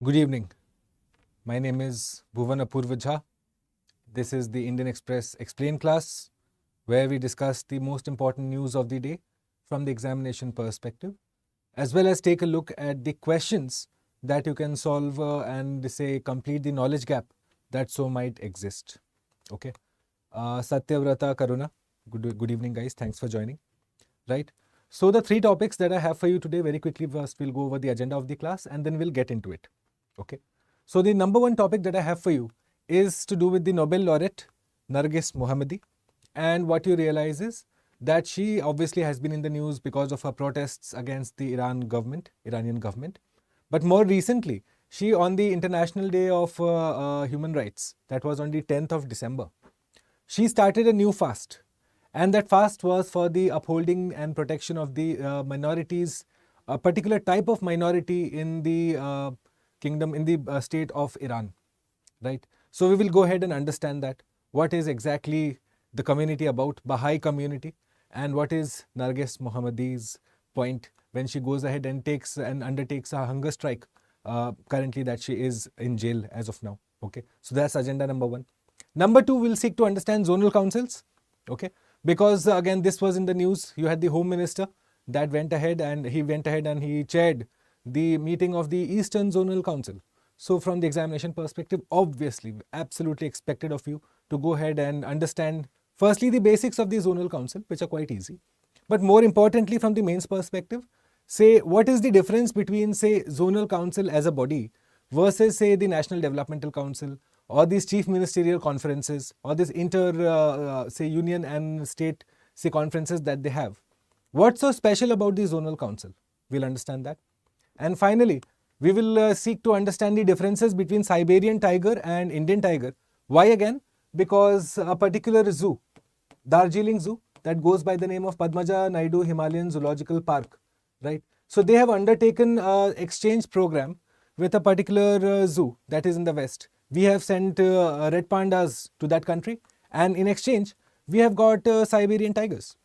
Good evening. My name is Bhuvan Apurva. This is the Indian Express Explain class, where we discuss the most important news of the day from the examination perspective, as well as take a look at the questions that you can solve and say complete the knowledge gap that so might exist. Okay. Satyavrata Karuna. Good evening, guys. Thanks for joining. Right. So the three topics that I have for you today, very quickly, first we'll go over the agenda of the class and then we'll get into it. Okay. So the number one topic that I have for you is to do with the Nobel laureate Nargis Mohammadi. And what you realize is that she obviously has been in the news because of her protests against the Iranian government. But more recently, she on the International Day of Human Rights, that was on the 10th of December, she started a new fast. And that fast was for the upholding and protection of the minorities, a particular type of minority in the kingdom, in the state of Iran, right? So we will go ahead and understand that. What is exactly the community about, Baha'i community, and what is Nargis Mohammadi's point when she goes ahead and takes and undertakes a hunger strike, currently that she is in jail as of now. Okay, so that's agenda number one. Number two, we'll seek to understand zonal councils. Okay, because again, this was in the news. You had the Home Minister that went ahead and he chaired the meeting of the Eastern Zonal Council. So from the examination perspective, obviously, absolutely expected of you to go ahead and understand firstly the basics of the zonal council, which are quite easy. But more importantly, from the mains perspective, say what is the difference between say zonal council as a body versus say the National Developmental Council or these chief ministerial conferences or this say union and state say conferences that they have. What's so special about the zonal council? We'll understand that. And finally, we will seek to understand the differences between Siberian tiger and Indian tiger. Why again? Because a particular zoo, Darjeeling Zoo, that goes by the name of Padmaja Naidu Himalayan Zoological Park, right? So they have undertaken an exchange program with a particular zoo that is in the West. We have sent red pandas to that country, and in exchange, we have got Siberian tigers.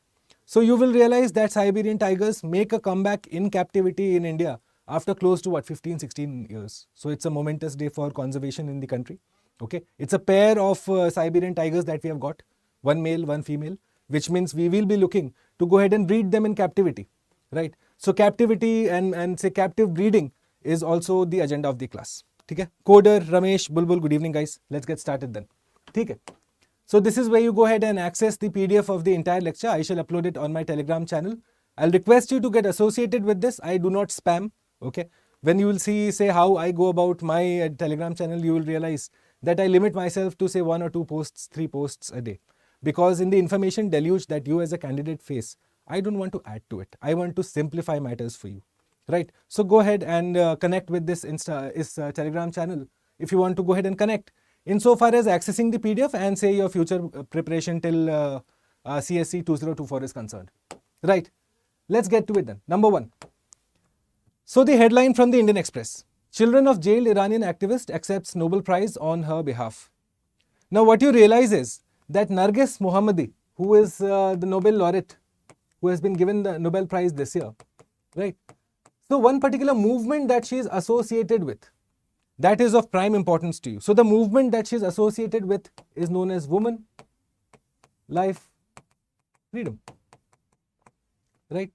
So you will realize that Siberian tigers make a comeback in captivity in India after close to 15-16 years. So it's a momentous day for conservation in the country. Okay, it's a pair of Siberian tigers that we have got, one male, one female, which means we will be looking to go ahead and breed them in captivity, right? So captivity and say captive breeding is also the agenda of the class. Okay, Coder, Ramesh, Bulbul, good evening guys. Let's get started then. Okay. So this is where you go ahead and access the PDF of the entire lecture. I shall upload it on my Telegram channel. I'll request you to get associated with this. I do not spam. Okay. When you will see, say, how I go about my Telegram channel, you will realize that I limit myself to say 1 or 2 posts, 3 posts a day. Because in the information deluge that you as a candidate face, I don't want to add to it. I want to simplify matters for you. Right. So go ahead and connect with this Telegram channel. If you want to go ahead and connect, insofar as accessing the PDF and say your future preparation till CSC 2024 is concerned. Right. Let's get to it then. Number one. So the headline from the Indian Express. Children of jailed Iranian activist accepts Nobel Prize on her behalf. Now what you realize is that Nargis Mohammadi, who is the Nobel laureate, who has been given the Nobel Prize this year, right? So one particular movement that she is associated with, that is of prime importance to you. So the movement that she is associated with is known as Women, Life, Freedom, right?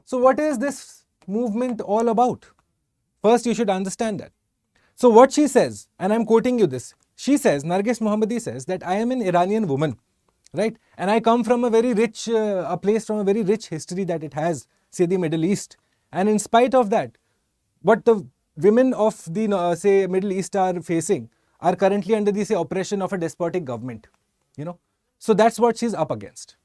So what is this movement all about? First, you should understand that. So what she says, and I'm quoting you this, she says, Nargis Mohammadi says that I am an Iranian woman, right? And I come from a very rich, a place from a very rich history that it has, say the Middle East. And in spite of that, what the women of the, say, Middle East are facing are currently under the, say, oppression of a despotic government, you know. So that's what she's up against.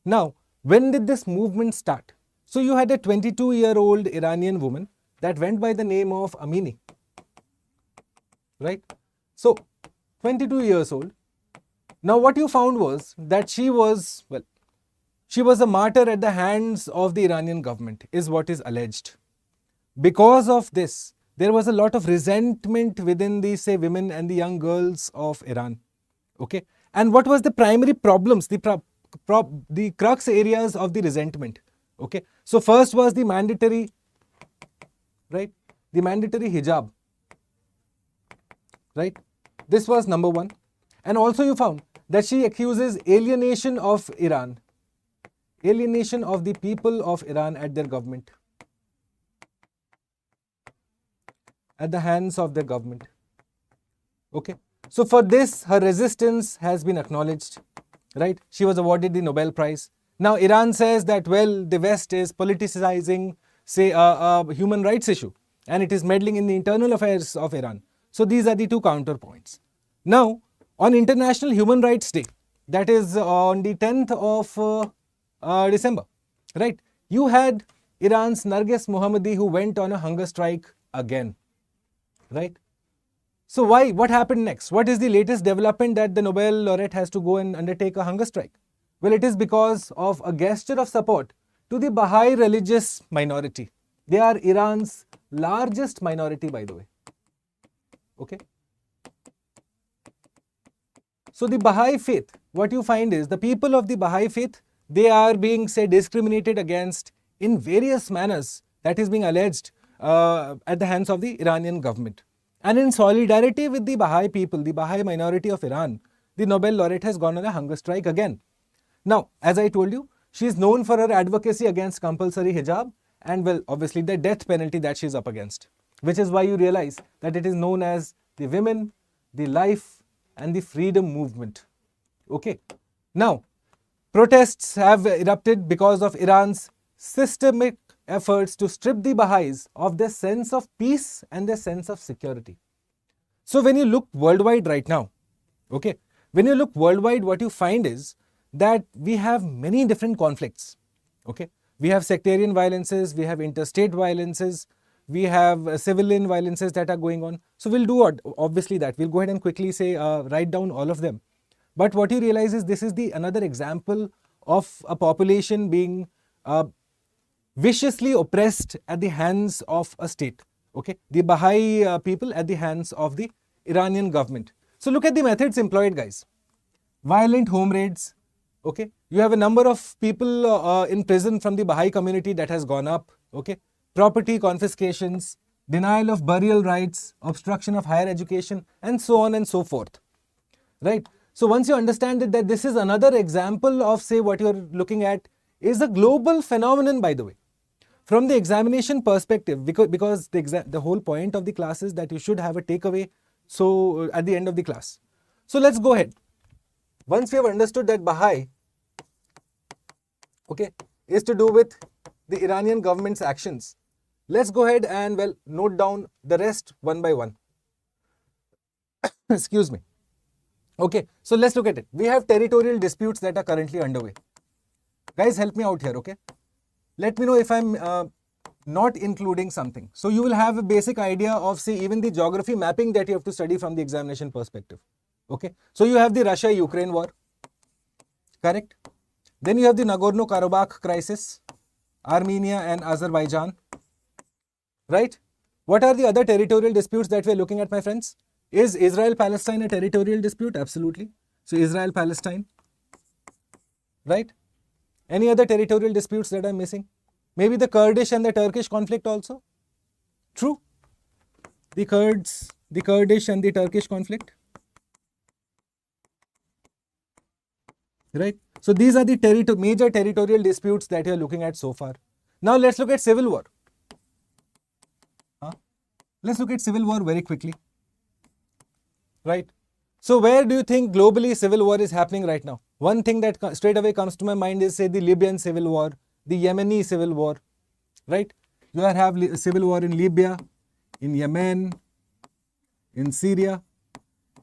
Now, when did this movement start? So you had a 22-year-old Iranian woman that went by the name of Amini, right? So 22 years old. Now what you found was that she was a martyr at the hands of the Iranian government, is what is alleged. Because of this, there was a lot of resentment within the, say, women and the young girls of Iran. Okay. And what was the primary problems, the crux areas of the resentment? Okay. So first was the mandatory, right? The mandatory hijab. right? This was number one. And also you found that she accuses alienation of Iran, alienation of the people of Iran at their government, at the hands of their government. Okay. So for this, her resistance has been acknowledged, right? She was awarded the Nobel Prize. Now Iran says that, well, the West is politicizing, say, a human rights issue, and it is meddling in the internal affairs of Iran. So these are the two counterpoints. Now, on International Human Rights Day, that is on the 10th of December, right? You had Iran's Narges Mohammadi, who went on a hunger strike again, right? So why? What happened next? What is the latest development that the Nobel laureate has to go and undertake a hunger strike? Well, it is because of a gesture of support to the Baha'i religious minority. They are Iran's largest minority, by the way. Okay. So the Baha'i faith, what you find is the people of the Baha'i faith, they are being, say, discriminated against in various manners, that is being alleged at the hands of the Iranian government. And in solidarity with the Baha'i people, the Baha'i minority of Iran, the Nobel laureate has gone on a hunger strike again. Now, as I told you, she is known for her advocacy against compulsory hijab and, well, obviously the death penalty that she is up against, which is why you realize that it is known as the women, the life and the freedom movement. Okay. Now, protests have erupted because of Iran's systemic efforts to strip the Baha'is of their sense of peace and their sense of security. So when you look worldwide right now, okay, when you look worldwide, what you find is that we have many different conflicts. Okay, we have sectarian violences, we have interstate violences, we have civilian violences that are going on. So we'll do what? Obviously that. We'll go ahead and quickly say, write down all of them. But what you realize is this is the another example of a population being viciously oppressed at the hands of a state. Okay, the Baha'i people at the hands of the Iranian government. So look at the methods employed, guys. Violent home raids. Okay, you have a number of people in prison from the Baha'i community that has gone up. Okay, property confiscations, denial of burial rights, obstruction of higher education, and so on and so forth. Right. So once you understand that this is another example of, say, what you're looking at is a global phenomenon, by the way. From the examination perspective, because the whole point of the class is that you should have a takeaway, so at the end of the class. So let's go ahead. Once we have understood that Baha'i, okay, is to do with the Iranian government's actions, let's go ahead and, well, note down the rest one by one. Excuse me. Okay, so let's look at it. We have territorial disputes that are currently underway. Guys, help me out here, okay? Let me know if I'm not including something. So you will have a basic idea of, say, even the geography mapping that you have to study from the examination perspective. Okay, so you have the Russia-Ukraine war, correct? Then you have the Nagorno-Karabakh crisis, Armenia and Azerbaijan, right? What are the other territorial disputes that we're looking at, my friends? Is Israel-Palestine a territorial dispute? Absolutely. So Israel-Palestine, right? Any other territorial disputes that I'm missing? Maybe the Kurdish and the Turkish conflict also? True. The Kurdish and the Turkish conflict. Right? So these are the major territorial disputes that you're looking at so far. Now let's look at civil war. Let's look at civil war very quickly. Right? So where do you think globally civil war is happening right now? One thing that straight away comes to my mind is, say, the Libyan civil war, the Yemeni civil war, right? You have civil war in Libya, in Yemen, in Syria.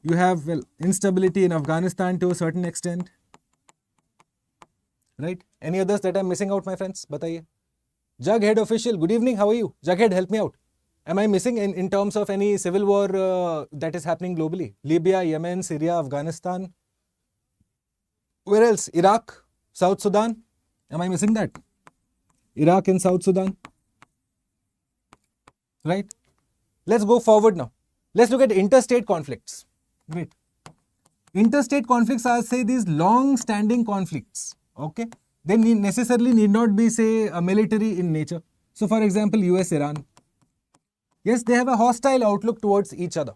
You have, well, instability in Afghanistan to a certain extent, right? Any others that I'm missing out, my friends? Bataiye. Jughead official, good evening, how are you? Jughead, help me out. Am I missing in terms of any civil war that is happening globally? Libya, Yemen, Syria, Afghanistan. Where else? Iraq, South Sudan. Am I missing that? Iraq and South Sudan. Right? Let's go forward now. Let's look at interstate conflicts. Great. Interstate conflicts are, say, these long-standing conflicts. Okay? They necessarily need not be, say, a military in nature. So, for example, US-Iran. Yes, they have a hostile outlook towards each other.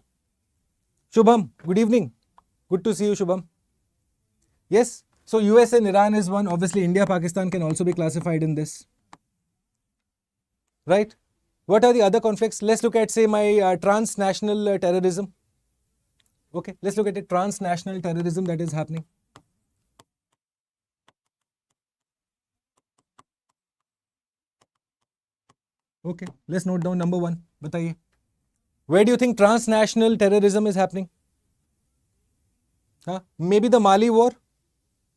Shubham, good evening. Good to see you, Shubham. Yes, so US and Iran is one. Obviously, India, Pakistan can also be classified in this. Right? What are the other conflicts? Let's look at, say, my transnational terrorism. Okay, let's look at it. Transnational terrorism that is happening. Okay, let's note down number one. Bataiye. Where do you think transnational terrorism is happening? Maybe the Mali war,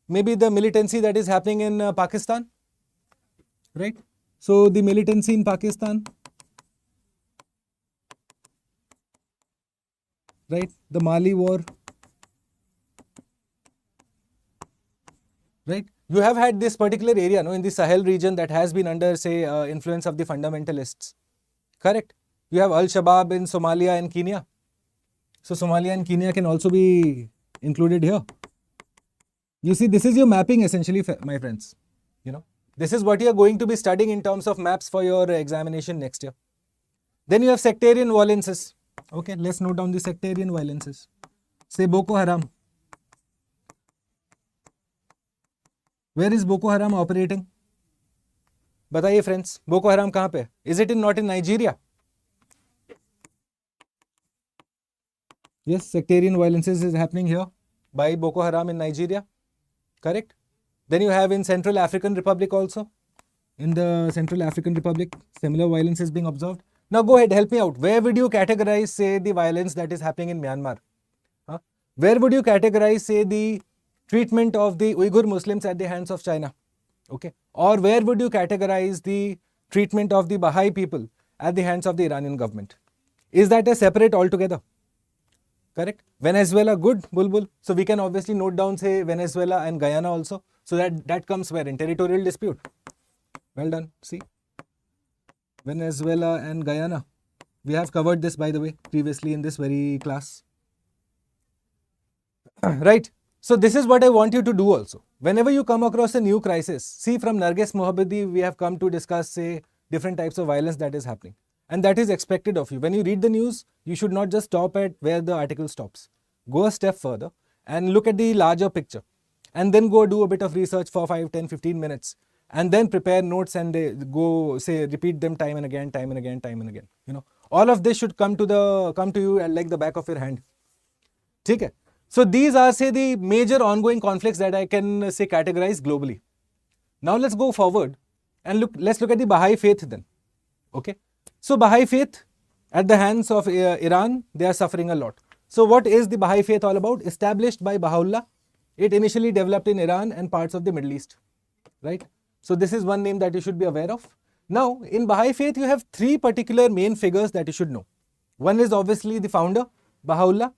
maybe the militancy that is happening in Pakistan, right? So the militancy in Pakistan, right? The Mali war, right? You have had this particular area, no, in the Sahel region that has been under, say, influence of the fundamentalists, correct? You have Al-Shabaab in Somalia and Kenya. So Somalia and Kenya can also be included here. You see, this is your mapping essentially, my friends. You know, this is what you are going to be studying in terms of maps for your examination next year. Then you have sectarian violences. Okay, let's note down the sectarian violences. Say Boko Haram. Where is Boko Haram operating? Bataiye friends, Boko Haram kahan pe? Is it not in Nigeria? Yes, sectarian violences is happening here by Boko Haram in Nigeria, correct? Then you have in Central African Republic also. In the Central African Republic, similar violence is being observed. Now go ahead, help me out. Where would you categorize, say, the violence that is happening in Myanmar? Where would you categorize, say, the treatment of the Uyghur Muslims at the hands of China? Okay. Or where would you categorize the treatment of the Baha'i people at the hands of the Iranian government? Is that a separate altogether? Correct? Venezuela, good, Bulbul. So we can obviously note down, say, Venezuela and Guyana also. So that comes where? In territorial dispute. Well done. See? Venezuela and Guyana. We have covered this, by the way, previously in this very class. Right. So this is what I want you to do also. Whenever you come across a new crisis, see, from Narges Mohabbadi, we have come to discuss, say, different types of violence that is happening. And that is expected of you. When you read the news, you should not just stop at where the article stops. Go a step further and look at the larger picture. And then go do a bit of research for 5, 10, 15 minutes. And then prepare notes and go, say, repeat them time and again, time and again, time and again. You know, all of this should come to you like the back of your hand. Okay? So these are, say, the major ongoing conflicts that I can, say, categorize globally. Now let's go forward and let's look at the Baha'i faith then. Okay? So Baha'i faith at the hands of Iran, they are suffering a lot. So what is the Baha'i faith all about? Established by Baha'u'llah. It initially developed in Iran and parts of the Middle East. Right? So this is one name that you should be aware of. Now in Baha'i faith, you have three particular main figures that you should know. One is obviously the founder, Baha'u'llah.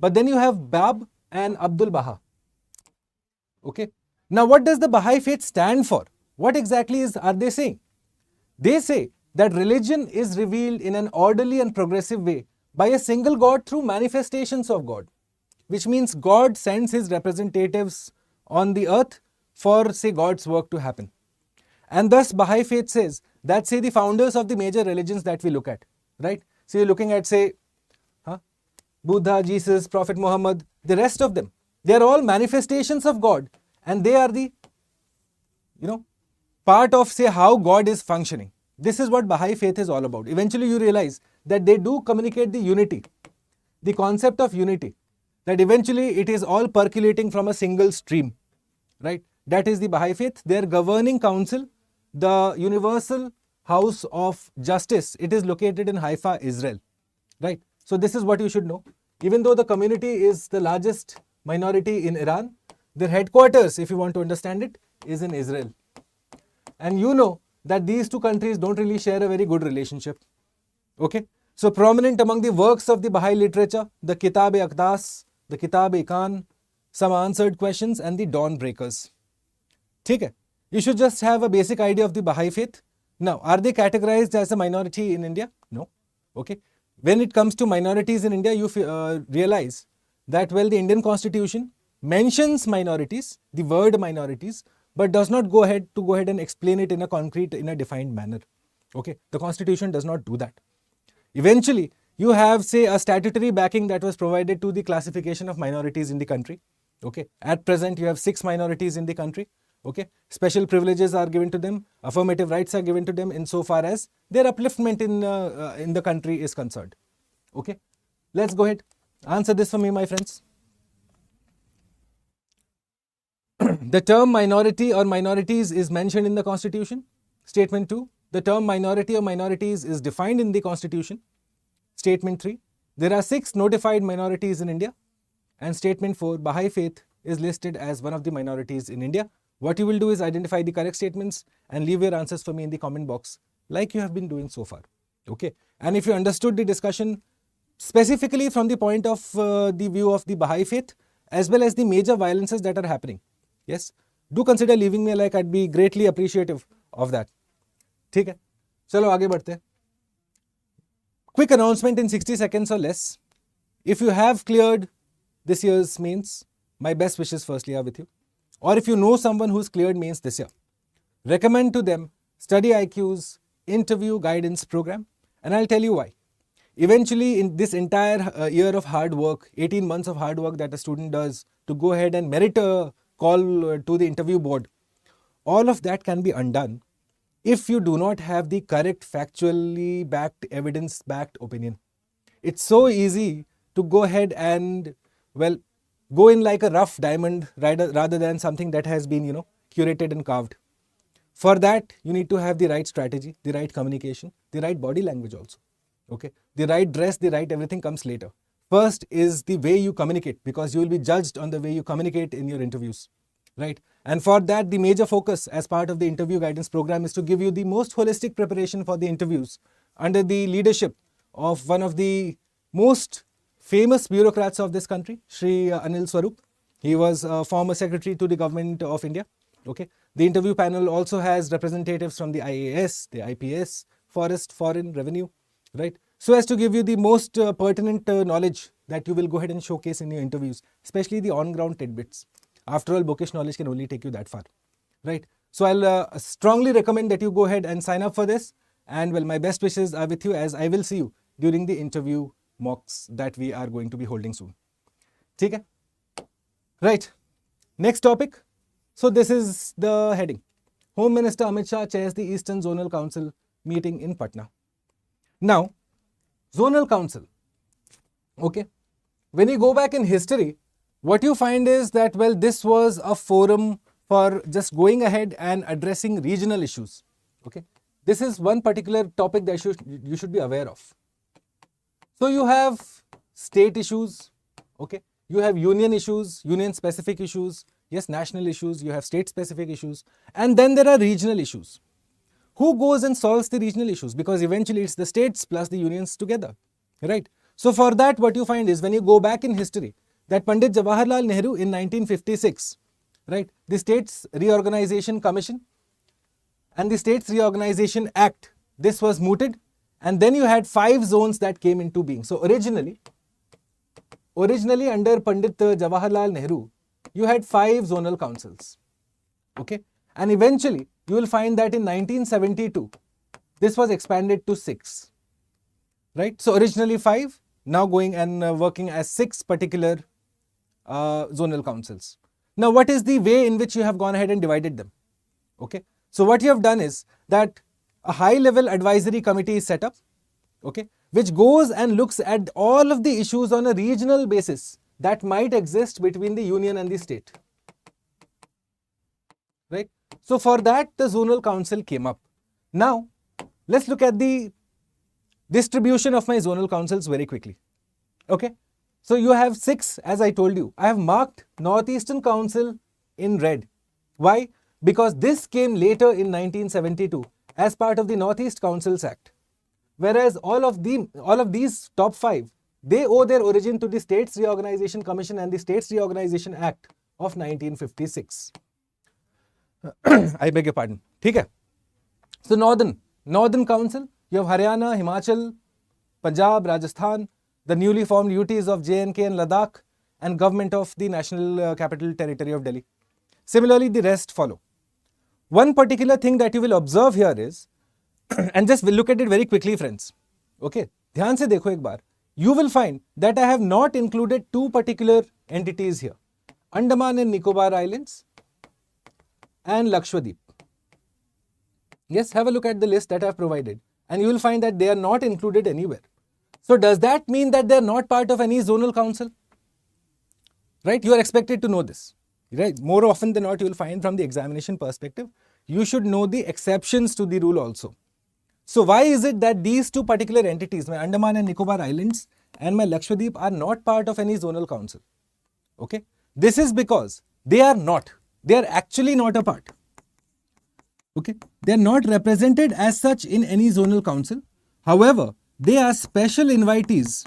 But then you have Bab and Abdul Baha. Okay. Now what does the Baha'i faith stand for? What exactly are they saying? They say that religion is revealed in an orderly and progressive way by a single God through manifestations of God, which means God sends his representatives on the earth for, say, God's work to happen. And thus Baha'i faith says that, say, the founders of the major religions that we look at, right? So you're looking at, say, Buddha, Jesus, Prophet Muhammad, the rest of them, they are all manifestations of God, and they are the, part of, say, how God is functioning. This is what Baha'i faith is all about. Eventually you realize that they do communicate the unity, the concept of unity, that eventually it is all percolating from a single stream, right? That is the Baha'i faith. Their governing council, the Universal House of Justice, it is located in Haifa, Israel, right? So this is what you should know. Even though the community is the largest minority in Iran, their headquarters, if you want to understand it, is in Israel. And you know that these two countries don't really share a very good relationship. Okay? So prominent among the works of the Baha'i literature, the Kitab-e-Aqdas, the Kitab-e-Iqan, some answered questions, and the Dawn Breakers. Okay? You should just have a basic idea of the Baha'i faith. Now, are they categorized as a minority in India? No. Okay? When it comes to minorities in India, you realize that, well, the Indian Constitution mentions minorities, the word minorities, but does not go ahead and explain it in a concrete, in a defined manner. Okay, the Constitution does not do that. Eventually, you have, say, a statutory backing that was provided to the classification of minorities in the country. Okay, at present you have 6 minorities in the country. Okay, special privileges are given to them, affirmative rights are given to them insofar as their upliftment in the country is concerned. Okay, let's go ahead. Answer this for me, my friends. The term minority or minorities is mentioned in the Constitution. Statement 2, the term minority or minorities is defined in the Constitution. Statement 3, there are 6 notified minorities in India. And statement 4, Baha'i faith is listed as one of the minorities in India. What you will do is identify the correct statements and leave your answers for me in the comment box like you have been doing so far. Okay, and if you understood the discussion specifically from the point of the view of the Baha'i faith as well as the major violences that are happening, yes, do consider leaving me a like. I'd be greatly appreciative of that. ठीक है, चलो आगे बढ़ते हैं. Quick announcement in 60 seconds or less. If you have cleared this year's mains, my best wishes firstly are with you. Or if you know someone who's cleared mains this year, recommend to them StudyIQ's interview guidance program, and I'll tell you why. Eventually, in this entire year of hard work, 18 months of hard work that a student does to go ahead and merit a call to the interview board, all of that can be undone if you do not have the correct factually backed, evidence backed opinion. It's so easy to go ahead and, well, go in like a rough diamond rather than something that has been, curated and carved. For that, you need to have the right strategy, the right communication, the right body language also. Okay, the right dress, the right everything comes later. First is the way you communicate, because you will be judged on the way you communicate in your interviews, right? And for that, the major focus as part of the interview guidance program is to give you the most holistic preparation for the interviews under the leadership of one of the most famous bureaucrats of this country, Shri Anil Swarup. He was a former secretary to the government of India. Okay, the interview panel also has representatives from the IAS, the IPS, Forest, Foreign, Revenue, right? So as to give you the most pertinent knowledge that you will go ahead and showcase in your interviews, especially the on-ground tidbits. After all, bookish knowledge can only take you that far, right? So I'll strongly recommend that you go ahead and sign up for this. And well, my best wishes are with you, as I will see you during the interview mocks that we are going to be holding soon. ठीक है? Right. Next topic. So this is the heading. Home Minister Amit Shah chairs the Eastern Zonal Council meeting in Patna. Now, Zonal Council. Okay. When you go back in history, what you find is that, well, this was a forum for just going ahead and addressing regional issues. Okay. This is one particular topic that you should be aware of. So you have state issues, okay, you have union issues, union specific issues, yes, national issues, you have state specific issues, and then there are regional issues. Who goes and solves the regional issues? Because eventually it's the states plus the unions together, right? So for that, what you find is, when you go back in history, that Pandit Jawaharlal Nehru in 1956, right, the States Reorganization Commission and the States Reorganization Act, this was mooted. And then you had 5 zones that came into being. So originally under Pandit Jawaharlal Nehru, you had 5 zonal councils. Okay. And eventually you will find that in 1972, this was expanded to 6. Right. So originally 5, now going and working as 6 particular zonal councils. Now, what is the way in which you have gone ahead and divided them? Okay. So what you have done is that a high-level advisory committee is set up, okay, which goes and looks at all of the issues on a regional basis that might exist between the union and the state, right? So for that, the zonal council came up. Now, let's look at the distribution of my zonal councils very quickly, okay? So you have 6, as I told you. I have marked Northeastern Council in red. Why? Because this came later in 1972. As part of the Northeast Councils Act. Whereas all of these top 5, they owe their origin to the States Reorganization Commission and the States Reorganization Act of 1956. I beg your pardon. Okay. So Northern Council, you have Haryana, Himachal, Punjab, Rajasthan, the newly formed UTs of J&K and Ladakh, and government of the National Capital Territory of Delhi. Similarly, the rest follow. One particular thing that you will observe here is, and just look at it very quickly, friends. Okay, ध्यान से देखो एक बार. you will find that I have not included two particular entities here, Andaman and Nicobar Islands and Lakshadweep. Yes, have a look at the list that I have provided and you will find that they are not included anywhere. So does that mean that they are not part of any zonal council? Right? You are expected to know this. Right? More often than not, you will find from the examination perspective, you should know the exceptions to the rule also. So why is it that these two particular entities, my Andaman and Nicobar Islands and my Lakshadweep, are not part of any zonal council? Okay. This is because they are not. They are actually not a part. Okay. They are not represented as such in any zonal council. However, they are special invitees.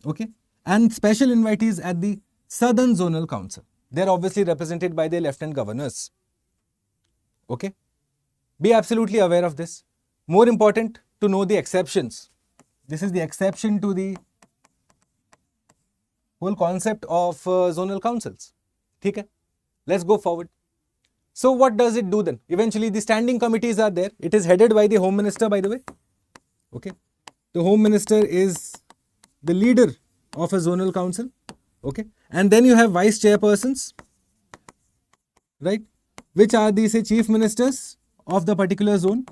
Okay. And special invitees at the Southern Zonal Council. They are obviously represented by their lieutenant governors. Okay. Be absolutely aware of this. More important to know the exceptions. This is the exception to the whole concept of zonal councils. Okay. Let's go forward. So what does it do then? Eventually the standing committees are there. It is headed by the Home Minister, by the way. Okay. The Home Minister is the leader of a zonal council. Okay. And then you have vice chairpersons, right, which are the, say, chief ministers of the particular zone,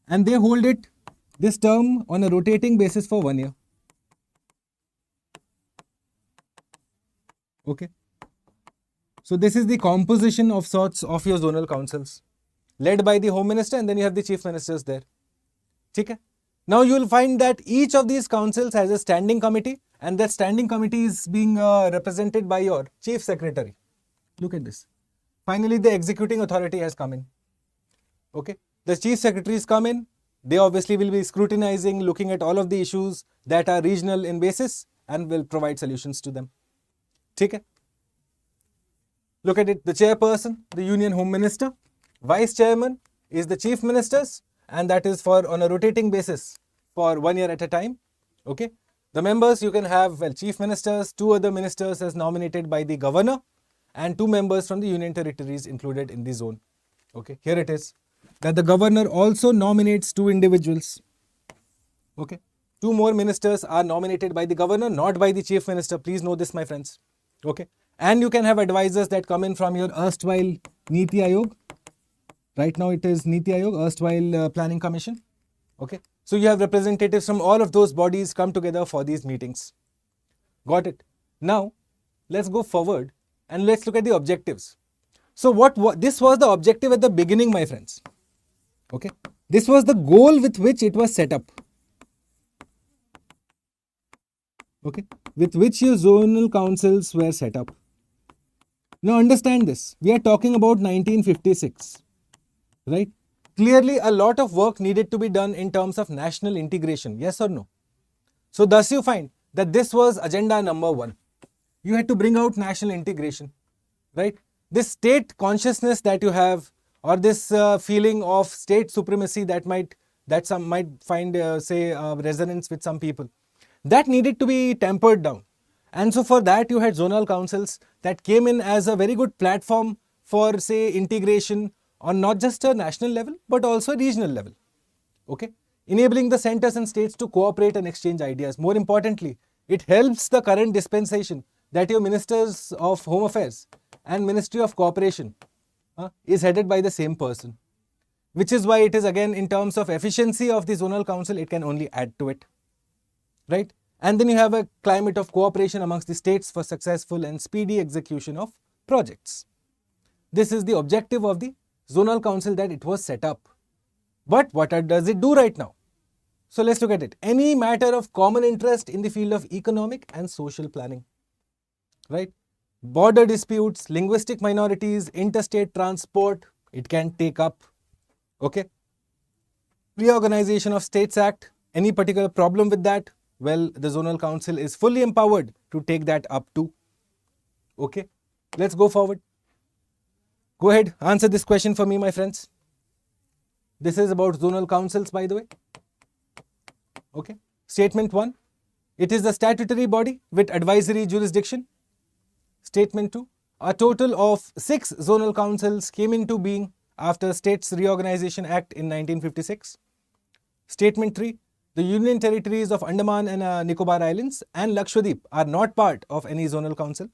and they hold this term on a rotating basis for 1 year. Okay. So this is the composition of sorts of your zonal councils, led by the Home Minister, and then you have the chief ministers there. Okay. Now you will find that each of these councils has a standing committee, and that standing committee is being represented by your chief secretary. Look at this. Finally, the executing authority has come in. Okay. The chief secretaries come in. They obviously will be scrutinizing, looking at all of the issues that are regional in basis and will provide solutions to them. Okay. Look at it. The chairperson, the Union Home Minister. Vice chairman is the chief ministers, and that is for on a rotating basis for 1 year at a time. Okay. The members you can have, well, chief ministers, 2 other ministers as nominated by the governor, and 2 members from the union territories included in the zone. Okay. Here it is that the governor also nominates 2 individuals. Okay. 2 more ministers are nominated by the governor, not by the chief minister. Please know this, my friends. Okay. And you can have advisors that come in from your erstwhile Niti Aayog. Right now it is Niti Aayog, erstwhile Planning Commission. Okay. So you have representatives from all of those bodies come together for these meetings. Got it? Now, let's go forward and let's look at the objectives. So what this was the objective at the beginning, my friends. Okay. This was the goal with which it was set up. Okay. With which your zonal councils were set up. Now understand this. We are talking about 1956. Right? Clearly, a lot of work needed to be done in terms of national integration. Yes or no? So thus you find that this was agenda number 1. You had to bring out national integration. Right? This state consciousness that you have, or this feeling of state supremacy that some might find resonance with some people, that needed to be tempered down. And so for that you had zonal councils that came in as a very good platform for, say, integration on not just a national level but also a regional level. Okay, enabling the centers and states to cooperate and exchange ideas. More importantly, it helps the current dispensation that your ministers of Home Affairs and Ministry of Cooperation is headed by the same person, which is why it is, again, in terms of efficiency of the zonal council, it can only add to it. Right? And then you have a climate of cooperation amongst the states for successful and speedy execution of projects. This is the objective of the zonal council that it was set up. But what does it do right now? So let's look at it. Any matter of common interest in the field of economic and social planning. Right? Border disputes, linguistic minorities, interstate transport, it can take up. Okay? Reorganization of States Act, any particular problem with that? Well, the zonal council is fully empowered to take that up too. Okay? Let's go forward. Go ahead, answer this question for me, my friends. This is about zonal councils, by the way. Okay. Statement 1. It is the statutory body with advisory jurisdiction. Statement 2. A total of 6 zonal councils came into being after States Reorganization Act in 1956. Statement 3. The Union Territories of Andaman and Nicobar Islands and Lakshadweep are not part of any zonal council.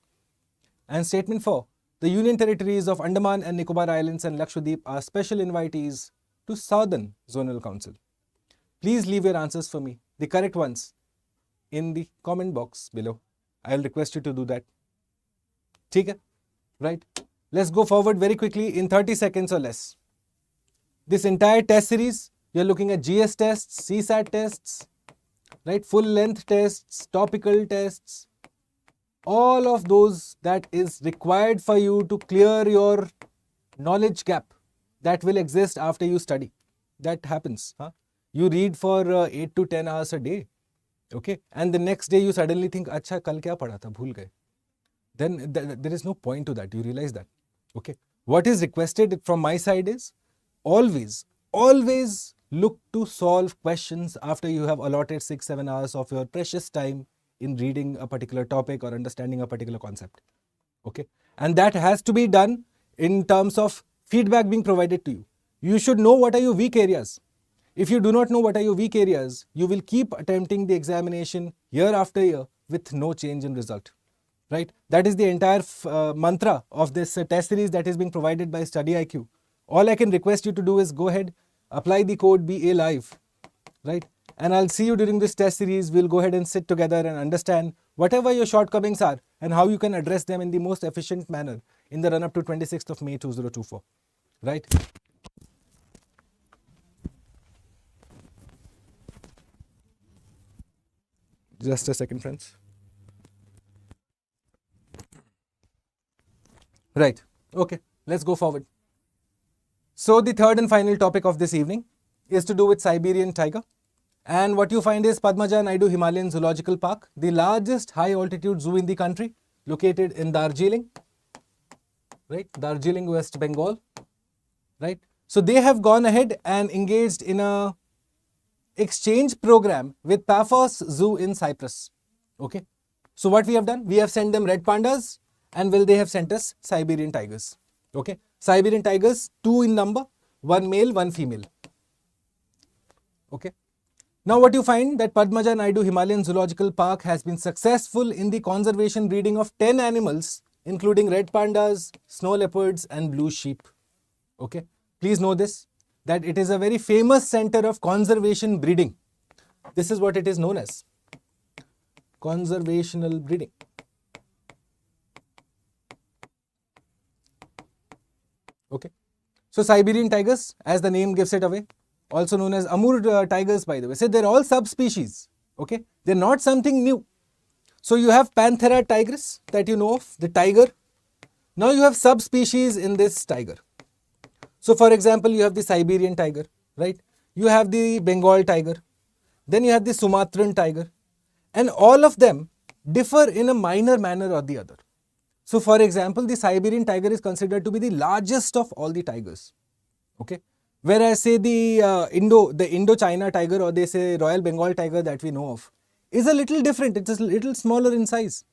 And statement 4. The Union Territories of Andaman and Nicobar Islands and Lakshadweep are special invitees to Southern Zonal Council. Please leave your answers for me, the correct ones, in the comment box below. I will request you to do that. Okay? Right? Let's go forward very quickly in 30 seconds or less. This entire test series, you're looking at GS tests, CSAT tests, right? Full length tests, topical tests, all of those that is required for you to clear your knowledge gap that will exist after you study. That happens. Huh? You read for 8 to 10 hours a day. Okay? And the next day you suddenly think, Acha, kal kya padha tha? Bhul gaye. Then there is no point to that. You realize that. Okay? What is requested from my side is always look to solve questions after you have allotted 6-7 hours of your precious time in reading a particular topic or understanding a particular concept. Okay? And that has to be done in terms of feedback being provided to you. You should know what are your weak areas. If you do not know what are your weak areas, you will keep attempting the examination year after year with no change in result. Right? That is the entire mantra of this test series that is being provided by StudyIQ. All I can request you to do is go ahead, apply the code BA Live, right? And I'll see you during this test series. We'll go ahead and sit together and understand whatever your shortcomings are and how you can address them in the most efficient manner in the run-up to 26th of May 2024, right? Just a second, friends. Right, okay, let's go forward. So the third and final topic of this evening is to do with Siberian tiger. And what you find is Padmaja Naidu Himalayan Zoological Park, the largest high altitude zoo in the country, located in Darjeeling, right? Darjeeling, West Bengal, right? So they have gone ahead and engaged in a exchange program with Paphos Zoo in Cyprus. Okay. So what we have done, we have sent them red pandas and they have sent us Siberian tigers. Okay. Siberian tigers, 2 in number, 1 male, 1 female. Okay. Now what you find that Padmaja Naidu Himalayan Zoological Park has been successful in the conservation breeding of 10 animals, including red pandas, snow leopards and blue sheep. Okay. Please know this, that it is a very famous center of conservation breeding. This is what it is known as. Conservational breeding. Okay. So Siberian tigers, as the name gives it away, also known as Amur tigers, by the way. So they're all subspecies. Okay. They're not something new. So you have Panthera tigris that you know of, the tiger. Now you have subspecies in this tiger. So for example, you have the Siberian tiger, right? You have the Bengal tiger. Then you have the Sumatran tiger. And all of them differ in a minor manner or the other. So for example, the Siberian tiger is considered to be the largest of all the tigers. Okay. Whereas say the Indo-China tiger, or they say Royal Bengal tiger that we know of, is a little different. It's a little smaller in size,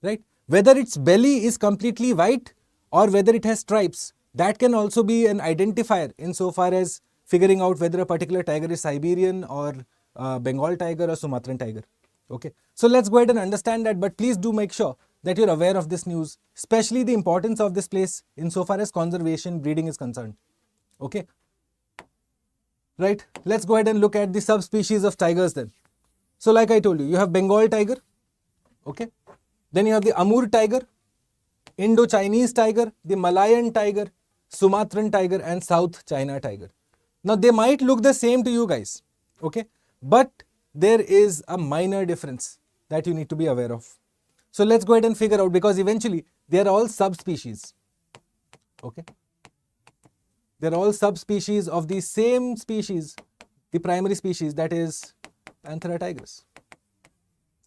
right? Whether its belly is completely white or whether it has stripes, that can also be an identifier insofar as figuring out whether a particular tiger is Siberian or Bengal tiger or Sumatran tiger. Okay. So let's go ahead and understand that, but please do make sure that you're aware of this news, especially the importance of this place insofar as conservation breeding is concerned. Okay. Right. Let's go ahead and look at the subspecies of tigers then. So like I told you, you have Bengal tiger. Okay. Then you have the Amur tiger, Indo-Chinese tiger, the Malayan tiger, Sumatran tiger and South China tiger. Now they might look the same to you guys. Okay. But there is a minor difference that you need to be aware of. So let's go ahead and figure out, because eventually they are all subspecies. Okay. They are all subspecies of the same species, the primary species, that is Panthera tigris.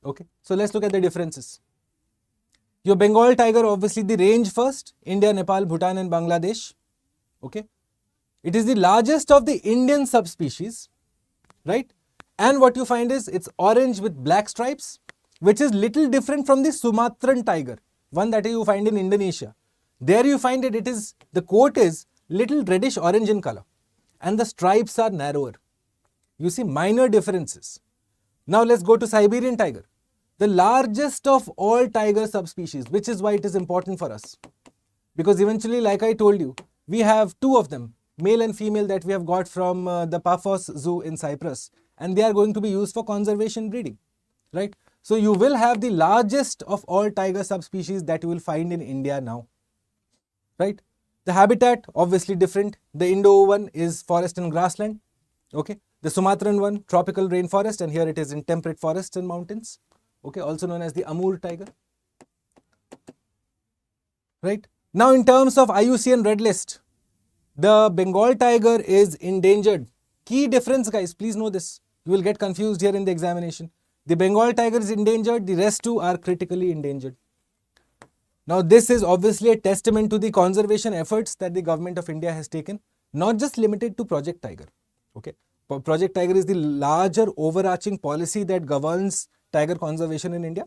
Okay. So let's look at the differences. Your Bengal tiger, obviously the range first, India, Nepal, Bhutan and Bangladesh. Okay. It is the largest of the Indian subspecies, right? And what you find is it's orange with black stripes, which is little different from the Sumatran tiger, one that you find in Indonesia. There you find the coat is little reddish orange in color and the stripes are narrower. You see minor differences. Now let's go to Siberian tiger, the largest of all tiger subspecies, which is why it is important for us. Because eventually, like I told you, we have two of them, male and female, that we have got from the Paphos Zoo in Cyprus, and they are going to be used for conservation breeding, right? So you will have the largest of all tiger subspecies that you will find in India now, right? The habitat, obviously different. The Indo one is forest and grassland, okay? The Sumatran one, tropical rainforest, and here it is in temperate forests and mountains, okay? Also known as the Amur tiger, right? Now in terms of IUCN Red List, the Bengal tiger is endangered. Key difference, guys, please know this. You will get confused here in the examination. The Bengal tiger is endangered, the rest two are critically endangered. Now this is obviously a testament to the conservation efforts that the government of India has taken, not just limited to Project Tiger. Okay, Project Tiger is the larger overarching policy that governs tiger conservation in India.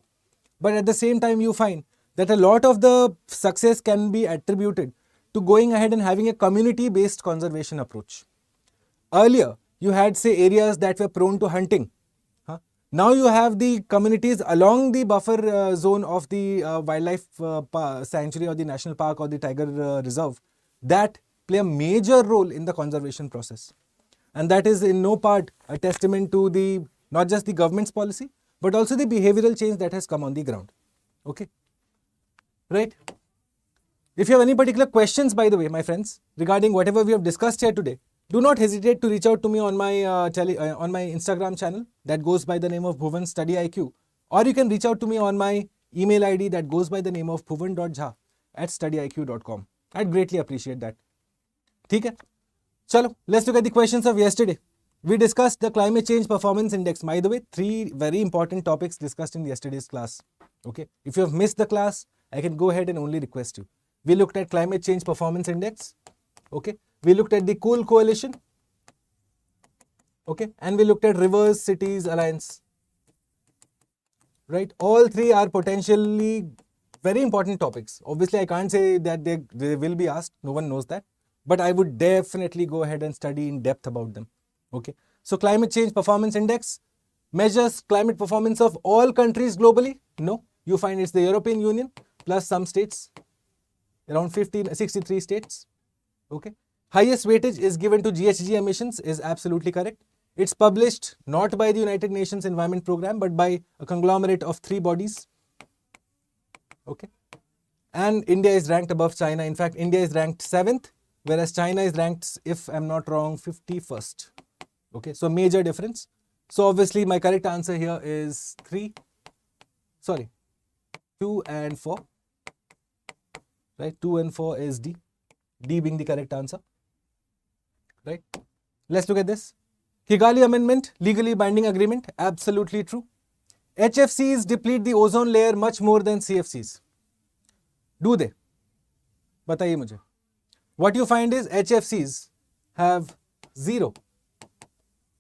But at the same time, you find that a lot of the success can be attributed to going ahead and having a community-based conservation approach. Earlier, you had, say, areas that were prone to hunting. Now you have the communities along the buffer zone of the wildlife sanctuary or the national park or the tiger reserve that play a major role in the conservation process. And that is in no part a testament to the not just the government's policy, but also the behavioral change that has come on the ground. Okay, right? If you have any particular questions, by the way, my friends, regarding whatever we have discussed here today, do not hesitate to reach out to me on my Instagram channel that goes by the name of Bhuvan StudyIQ, or you can reach out to me on my email ID that goes by the name of bhuvan.jha@studyiq.com. I'd greatly appreciate that. ठीक है? Chalo, let's look at the questions of yesterday. We discussed the climate change performance index. By the way, 3 very important topics discussed in yesterday's class. Okay, if you have missed the class, I can go ahead and only request you. We looked at climate change performance index. Okay, we looked at the Cool Coalition. Okay, and we looked at Rivers Cities Alliance. Right, all 3 are potentially very important topics. Obviously, I can't say that they will be asked. No one knows that. But I would definitely go ahead and study in depth about them. Okay, so climate change performance index measures climate performance of all countries globally. No, you find it's the European Union plus some states, around 63 states. Okay, highest weightage is given to GHG emissions is absolutely correct. It's published not by the United Nations Environment Programme, but by a conglomerate of 3 bodies. Okay, and India is ranked above China. In fact, India is ranked 7th, whereas China is ranked, if I'm not wrong, 51st. Okay, so major difference. So obviously my correct answer here is 2 and 4. Right, 2 and 4 is D. D being the correct answer. Right, let's look at this. Kigali Amendment, legally binding agreement, absolutely true. HFCs deplete the ozone layer much more than CFCs. Do they? Bataiye mujhe. What you find is HFCs have 0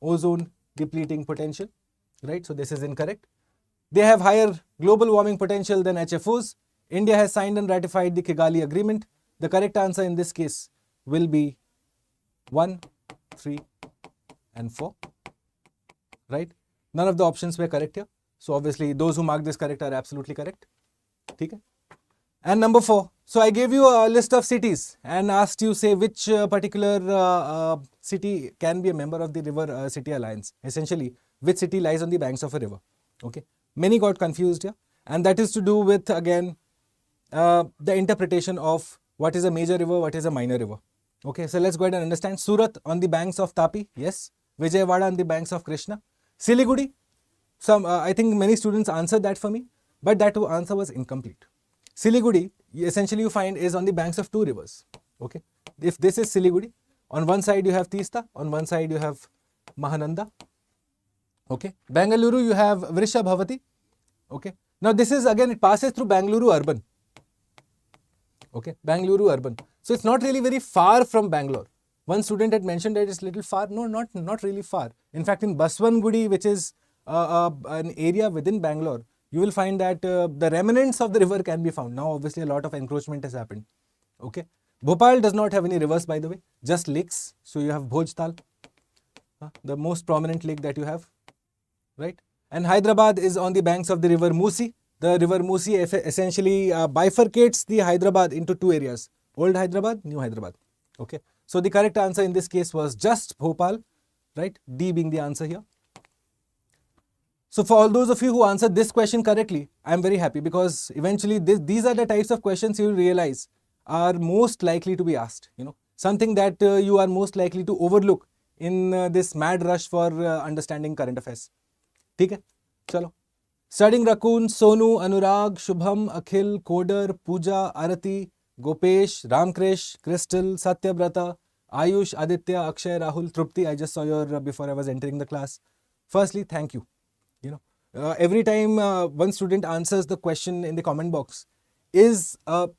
ozone depleting potential, right? So this is incorrect. They have higher global warming potential than HFOs. India has signed and ratified the Kigali Agreement. The correct answer in this case will be 1, 3 and 4, right? None of the options were correct here. So obviously those who marked this correct are absolutely correct. Okay. And number 4. So I gave you a list of cities and asked you, say, which particular city can be a member of the River City Alliance. Essentially, which city lies on the banks of a river. Okay. Many got confused here. And that is to do with, again, the interpretation of what is a major river, what is a minor river. Okay. So let's go ahead and understand. Surat on the banks of Tapi. Yes. Vijayawada on the banks of Krishna. Siliguri. I think many students answered that for me, but that answer was incomplete. Siliguri, essentially you find, is on the banks of 2 rivers. Okay, if this is Siliguri, on one side you have Teesta, on one side you have Mahananda. Okay, Bengaluru you have Vrishabhavati. Okay, now this is again, it passes through Bengaluru urban. Okay, Bengaluru urban. So it's not really very far from Bangalore. One student had mentioned that it's little far. No, not really far. In fact, in Baswangudi, which is an area within Bangalore, you will find that the remnants of the river can be found. Now, obviously, a lot of encroachment has happened. Okay. Bhopal does not have any rivers, by the way, just lakes. So you have Bhojtal. the most prominent lake that you have, right? And Hyderabad is on the banks of the river Musi. The river Musi essentially bifurcates the Hyderabad into two areas, Old Hyderabad, New Hyderabad. Okay, so the correct answer in this case was just Bhopal, right? D being the answer here. So for all those of you who answered this question correctly, I am very happy, because eventually these are the types of questions you will realize are most likely to be asked. Something that you are most likely to overlook in this mad rush for understanding current affairs. ठीक है, चलो. Studying Raccoon, Sonu, Anurag, Shubham, Akhil, Coder, Pooja, Arati, Gopesh, Ramkrish, Crystal, Satyabrata, Ayush, Aditya, Akshay, Rahul, Trupti. I just saw your before I was entering the class. Firstly, thank you. Every time one student answers the question in the comment box, you are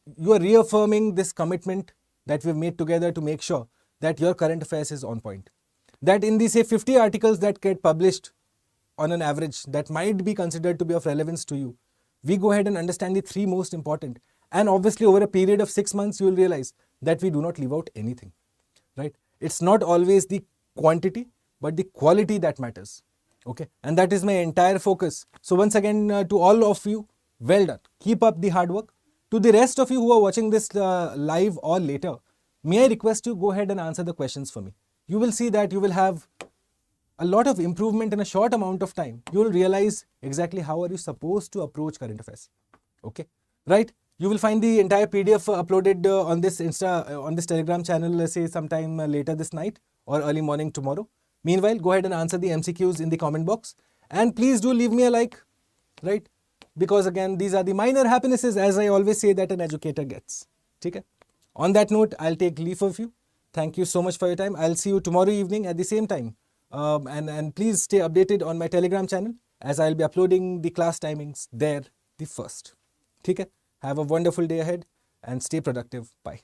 reaffirming this commitment that we've made together to make sure that your current affairs is on point. That in the say 50 articles that get published on an average that might be considered to be of relevance to you, we go ahead and understand the 3 most important. And obviously over a period of 6 months, you will realize that we do not leave out anything, right? It's not always the quantity, but the quality that matters. Okay, and that is my entire focus. So once again, to all of you, well done. Keep up the hard work. To the rest of you who are watching this live or later, may I request you go ahead and answer the questions for me. You will see that you will have a lot of improvement in a short amount of time. You will realize exactly how are you supposed to approach current affairs. Okay, right? You will find the entire PDF uploaded on this Telegram channel, let's say sometime later this night or early morning tomorrow. Meanwhile, go ahead and answer the MCQs in the comment box. And please do leave me a like, right? Because again, these are the minor happinesses, as I always say, that an educator gets. Okay? On that note, I'll take leave of you. Thank you so much for your time. I'll see you tomorrow evening at the same time. And please stay updated on my Telegram channel, as I'll be uploading the class timings there the first. Okay? Have a wonderful day ahead and stay productive. Bye.